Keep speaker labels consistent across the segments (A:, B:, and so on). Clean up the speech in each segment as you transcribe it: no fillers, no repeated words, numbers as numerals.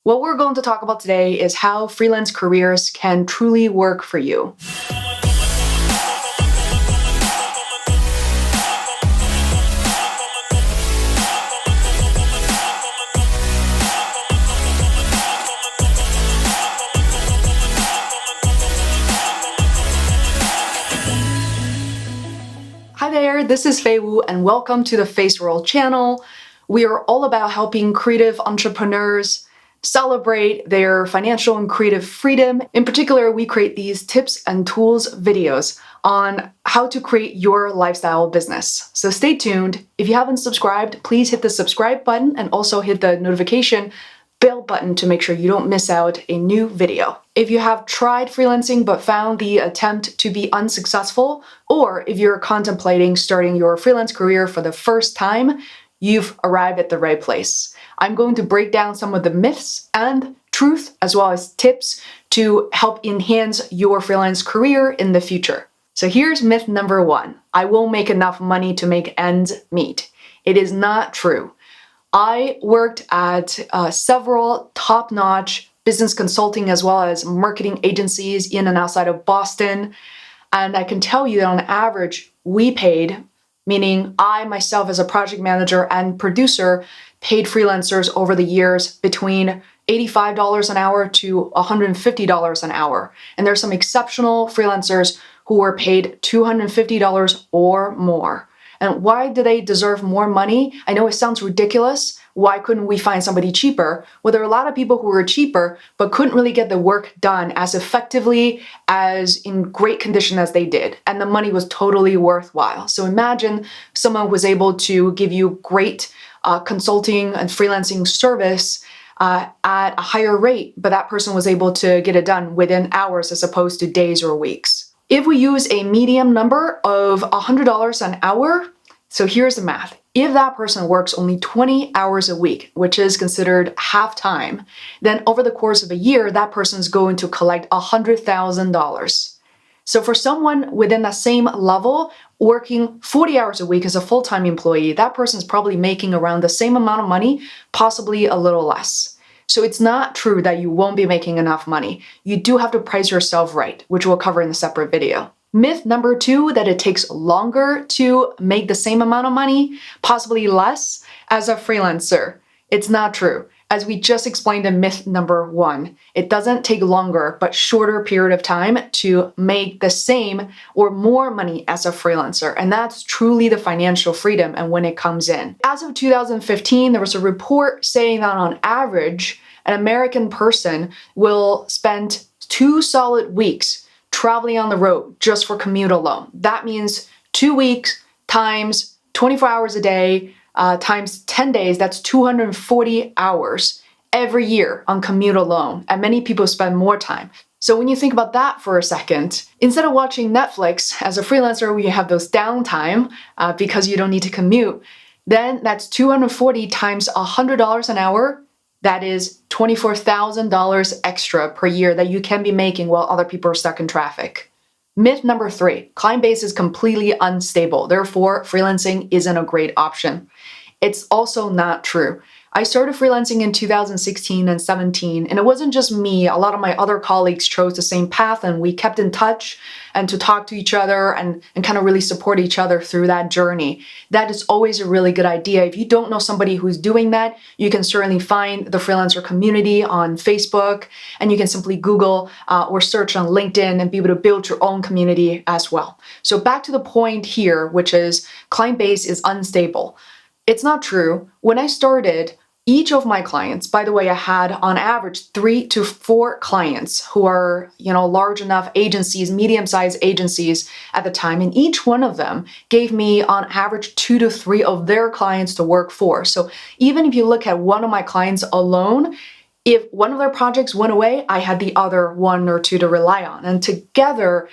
A: What we're going to talk about today is how freelance careers can truly work for you. Hi there, this is Fei Wu and welcome to the Face World channel. We are all about helping creative entrepreneurs celebrate their financial and creative freedom. In particular, we create these tips and tools videos on how to create your lifestyle business. So stay tuned. If you haven't subscribed, please hit the subscribe button and also hit the notification bell button to make sure you don't miss out a new video. If you have tried freelancing but found the attempt to be unsuccessful, or if you're contemplating starting your freelance career for the first time, you've arrived at the right place. I'm going to break down some of the myths and truth, as well as tips to help enhance your freelance career in the future. So here's myth number 1. I won't make enough money to make ends meet. It is not true. I worked at several top-notch business consulting as well as marketing agencies in and outside of Boston. And I can tell you that on average, we paid, meaning I myself as a project manager and producer, paid freelancers over the years between $85 an hour to $150 an hour. And there's some exceptional freelancers who were paid $250 or more. And why do they deserve more money? I know it sounds ridiculous. Why couldn't we find somebody cheaper? Well, there are a lot of people who were cheaper, but couldn't really get the work done as effectively, as in great condition as they did. And the money was totally worthwhile. So imagine someone was able to give you great consulting and freelancing service at a higher rate, but that person was able to get it done within hours as opposed to days or weeks. If we use a medium number of $100 an hour, so here's the math. If that person works only 20 hours a week, which is considered half-time, then over the course of a year, that person is going to collect $100,000. So for someone within that same level, working 40 hours a week as a full-time employee, that person is probably making around the same amount of money, possibly a little less. So it's not true that you won't be making enough money. You do have to price yourself right, which we'll cover in a separate video. Myth number 2, that it takes longer to make the same amount of money, possibly less, as a freelancer. It's not true. As we just explained in myth number 1, it doesn't take longer but shorter period of time to make the same or more money as a freelancer. And that's truly the financial freedom and when it comes in. As of 2015, there was a report saying that on average, an American person will spend 2 solid weeks traveling on the road just for commute alone. That means 2 weeks times 24 hours a day, times 10 days, that's 240 hours every year on commute alone. And many people spend more time. So when you think about that for a second, instead of watching Netflix as a freelancer where you have those downtime because you don't need to commute, then that's 240 times $100 an hour. That is $24,000 extra per year that you can be making while other people are stuck in traffic. Myth number 3, client base is completely unstable. Therefore, freelancing isn't a great option. It's also not true. I started freelancing in 2016 and 17, and it wasn't just me. A lot of my other colleagues chose the same path, and we kept in touch and to talk to each other and kind of really support each other through that journey. That is always a really good idea. If you don't know somebody who's doing that, you can certainly find the freelancer community on Facebook, and you can simply Google or search on LinkedIn and be able to build your own community as well. So back to the point here, which is client base is unstable. It's not true. When I started, each of my clients, by the way, I had on average 3 to 4 clients who are, large enough agencies, medium-sized agencies at the time, and each one of them gave me on average 2 to 3 of their clients to work for. So even if you look at one of my clients alone, if one of their projects went away, I had the other 1 or 2 to rely on. And together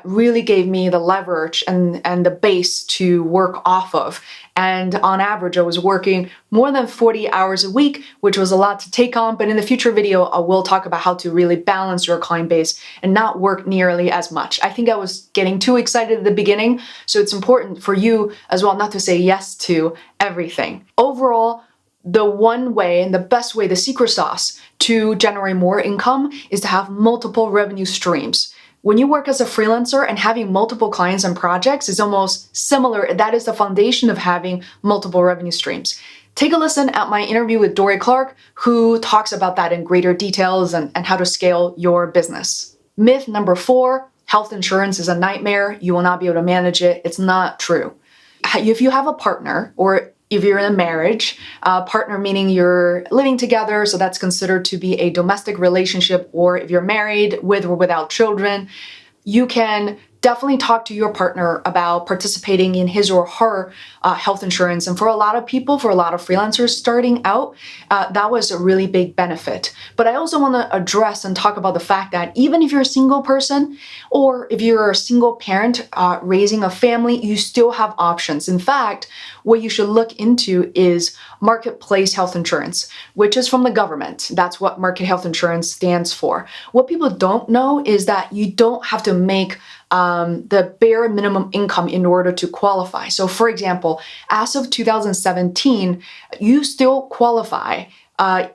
A: really gave me the leverage and the base to work off of. And on average, I was working more than 40 hours a week, which was a lot to take on. But in the future video, I will talk about how to really balance your client base and not work nearly as much. I think I was getting too excited at the beginning. So it's important for you as well not to say yes to everything. Overall, the one way and the best way, the secret sauce to generate more income is to have multiple revenue streams. When you work as a freelancer and having multiple clients and projects is almost similar. That is the foundation of having multiple revenue streams. Take a listen at my interview with Dory Clark, who talks about that in greater details and how to scale your business. Myth number 4, health insurance is a nightmare. You will not be able to manage it. It's not true. If you have a partner, or if you're in a marriage, partner meaning you're living together, so that's considered to be a domestic relationship, or if you're married with or without children, you can definitely talk to your partner about participating in his or her health insurance. And for a lot of people, for a lot of freelancers starting out, that was a really big benefit. But I also want to address and talk about the fact that even if you're a single person, or if you're a single parent raising a family, you still have options. In fact, what you should look into is marketplace health insurance, which is from the government. That's what market health insurance stands for. What people don't know is that you don't have to make the bare minimum income in order to qualify. So for example, as of 2017, you still qualify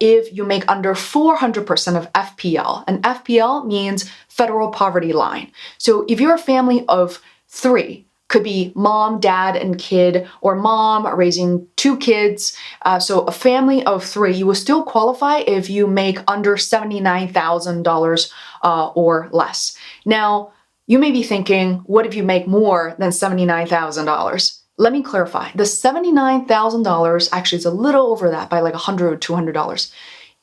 A: if you make under 400% of FPL. And FPL means federal poverty line. So if you're a family of 3, could be mom, dad, and kid, or mom raising 2 kids. So a family of 3, you will still qualify if you make under $79,000 or less. Now, you may be thinking, what if you make more than $79,000? Let me clarify. The $79,000 actually is a little over that by like $100 or $200.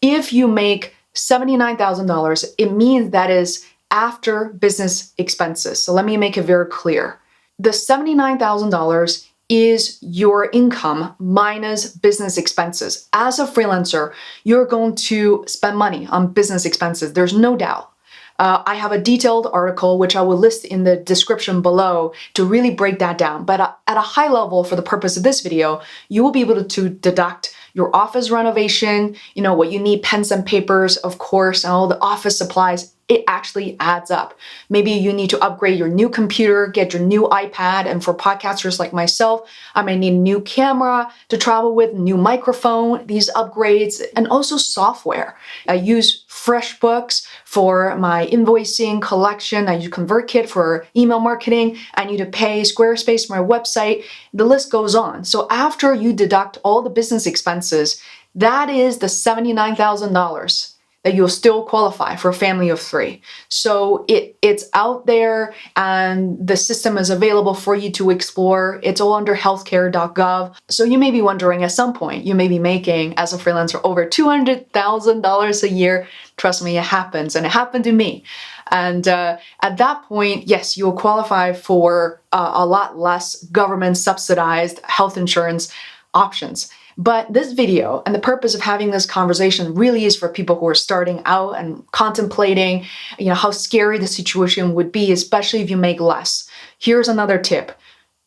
A: If you make $79,000, it means that is after business expenses. So let me make it very clear. The $79,000 is your income minus business expenses. As a freelancer, you're going to spend money on business expenses. There's no doubt. I have a detailed article, which I will list in the description below to really break that down. But at a high level, for the purpose of this video, you will be able to deduct your office renovation, what you need, pens and papers, of course, and all the office supplies. It actually adds up. Maybe you need to upgrade your new computer, get your new iPad, and for podcasters like myself, I may need a new camera to travel with, new microphone, these upgrades, and also software. I use FreshBooks for my invoicing collection. I use ConvertKit for email marketing. I need to pay Squarespace for my website. The list goes on. So after you deduct all the business expenses, that is the $79,000 that you'll still qualify for a family of 3. So it's out there and the system is available for you to explore. It's all under healthcare.gov. So you may be wondering at some point, you may be making as a freelancer over $200,000 a year. Trust me, it happens, and it happened to me. And at that point, yes, you will qualify for a lot less government subsidized health insurance options. But this video and the purpose of having this conversation really is for people who are starting out and contemplating, how scary the situation would be, especially if you make less. Here's another tip.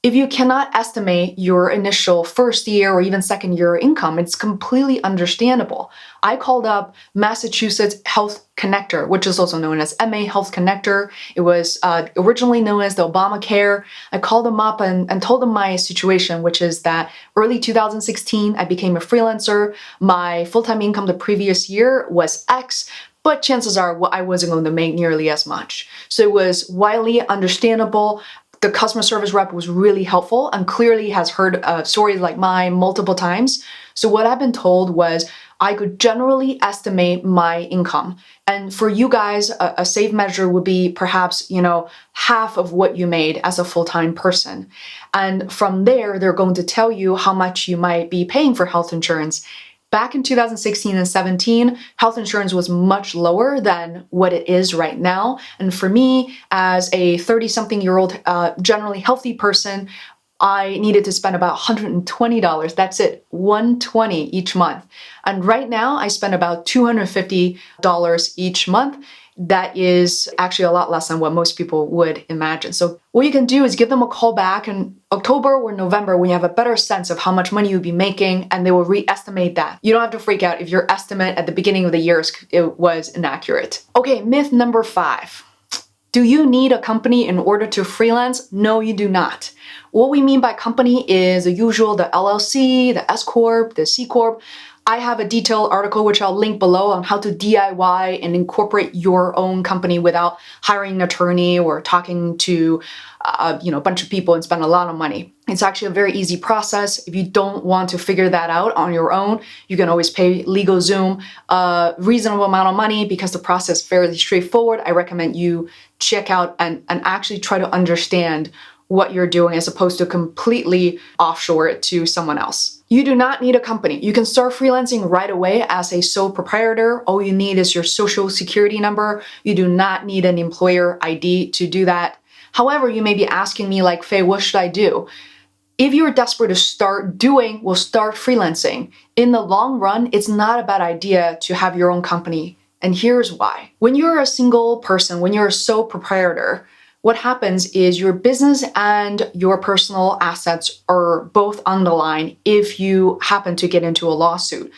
A: If you cannot estimate your initial first year or even second year income, it's completely understandable. I called up Massachusetts Health Connector, which is also known as MA Health Connector. It was originally known as the Obamacare. I called them up and told them my situation, which is that early 2016, I became a freelancer. My full-time income the previous year was X, but chances are I wasn't going to make nearly as much. So it was widely understandable. The customer service rep was really helpful and clearly has heard stories like mine multiple times. So what I've been told was I could generally estimate my income. And for you guys, a safe measure would be perhaps, half of what you made as a full-time person. And from there, they're going to tell you how much you might be paying for health insurance. Back in 2016 and 17, health insurance was much lower than what it is right now. And for me, as a 30-something-year-old, generally healthy person, I needed to spend about $120. That's it, $120 each month. And right now, I spend about $250 each month. That is actually a lot less than what most people would imagine. So what you can do is give them a call back in October or November when you have a better sense of how much money you'll be making, and they will re-estimate that. You don't have to freak out if your estimate at the beginning of the year was inaccurate. Okay, myth number 5. Do you need a company in order to freelance? No, you do not. What we mean by company is the usual, the LLC, the S Corp, the C Corp. I have a detailed article which I'll link below on how to DIY and incorporate your own company without hiring an attorney or talking to a bunch of people and spend a lot of money. It's actually a very easy process. If you don't want to figure that out on your own, you can always pay LegalZoom a reasonable amount of money because the process is fairly straightforward. I recommend you check out and actually try to understand what you're doing as opposed to completely offshore it to someone else. You do not need a company. You can start freelancing right away as a sole proprietor. All you need is your social security number. You do not need an employer ID to do that. However, you may be asking me like, Faye, what should I do? If you're desperate to start freelancing. In the long run, it's not a bad idea to have your own company. And here's why. When you're a single person, when you're a sole proprietor, what happens is your business and your personal assets are both on the line if you happen to get into a lawsuit.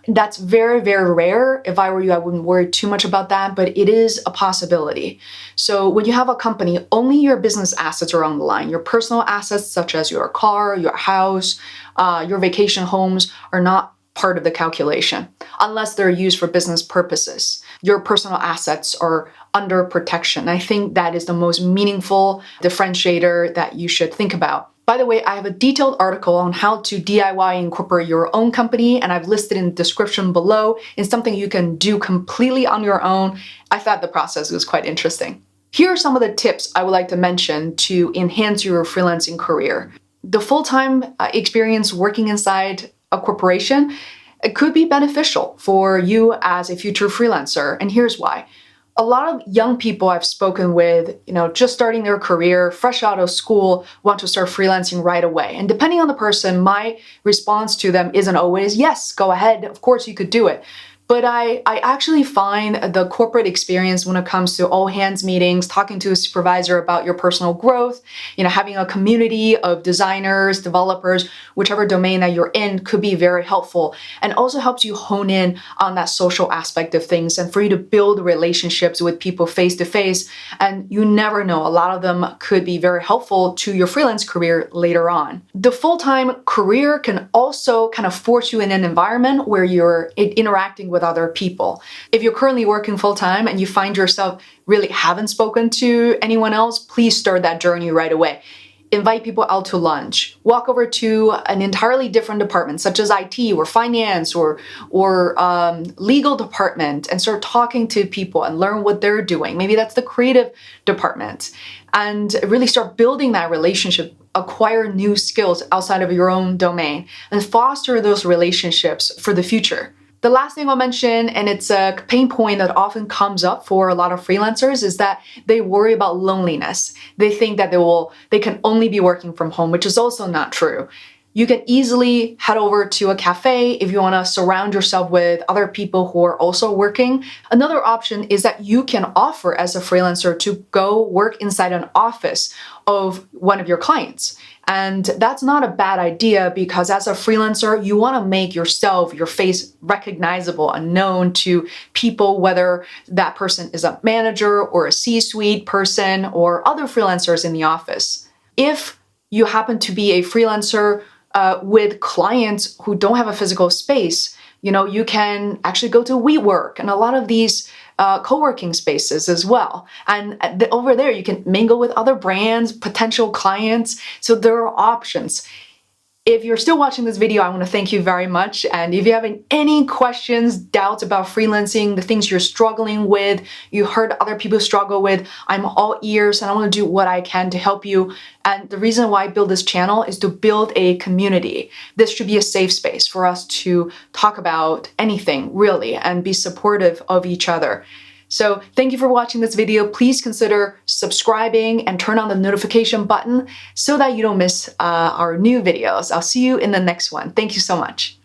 A: That's very, very rare. If I were you, I wouldn't worry too much about that, but it is a possibility. So when you have a company, only your business assets are on the line. Your personal assets, such as your car, your house, your vacation homes, are not part of the calculation unless they're used for business purposes. Your personal assets are under protection. I think that is the most meaningful differentiator that you should think about. By the way, I have a detailed article on how to DIY and incorporate your own company, and I've listed in the description below. It's something you can do completely on your own. I thought the process was quite interesting. Here are some of the tips I would like to mention to enhance your freelancing career. The full-time experience working inside a corporation, it could be beneficial for you as a future freelancer, and here's why. A lot of young people I've spoken with, just starting their career, fresh out of school, want to start freelancing right away. And depending on the person, my response to them isn't always, yes, go ahead, of course you could do it. But I actually find the corporate experience when it comes to all hands meetings, talking to a supervisor about your personal growth, having a community of designers, developers, whichever domain that you're in could be very helpful and also helps you hone in on that social aspect of things and for you to build relationships with people face to face. And you never know, a lot of them could be very helpful to your freelance career later on. The full-time career can also kind of force you in an environment where you're interacting with other people. If you're currently working full-time and you find yourself really haven't spoken to anyone else, please start that journey right away. Invite people out to lunch. Walk over to an entirely different department, such as IT or finance or legal department, and start talking to people and learn what they're doing. Maybe that's the creative department. And really start building that relationship, acquire new skills outside of your own domain, and foster those relationships for the future. The last thing I'll mention, and it's a pain point that often comes up for a lot of freelancers, is that they worry about loneliness. They think that they can only be working from home, which is also not true. You can easily head over to a cafe if you want to surround yourself with other people who are also working. Another option is that you can offer as a freelancer to go work inside an office of one of your clients. And that's not a bad idea because as a freelancer, you want to make yourself, your face recognizable and known to people, whether that person is a manager or a C-suite person or other freelancers in the office. If you happen to be a freelancer with clients who don't have a physical space, you can actually go to WeWork and a lot of these co-working spaces as well. And over there, you can mingle with other brands, potential clients. So there are options. If you're still watching this video, I want to thank you very much. And if you have any questions, doubts about freelancing, the things you're struggling with, you heard other people struggle with, I'm all ears and I want to do what I can to help you. And the reason why I build this channel is to build a community. This should be a safe space for us to talk about anything really and be supportive of each other. So thank you for watching this video. Please consider subscribing and turn on the notification button so that you don't miss our new videos. I'll see you in the next one. Thank you so much.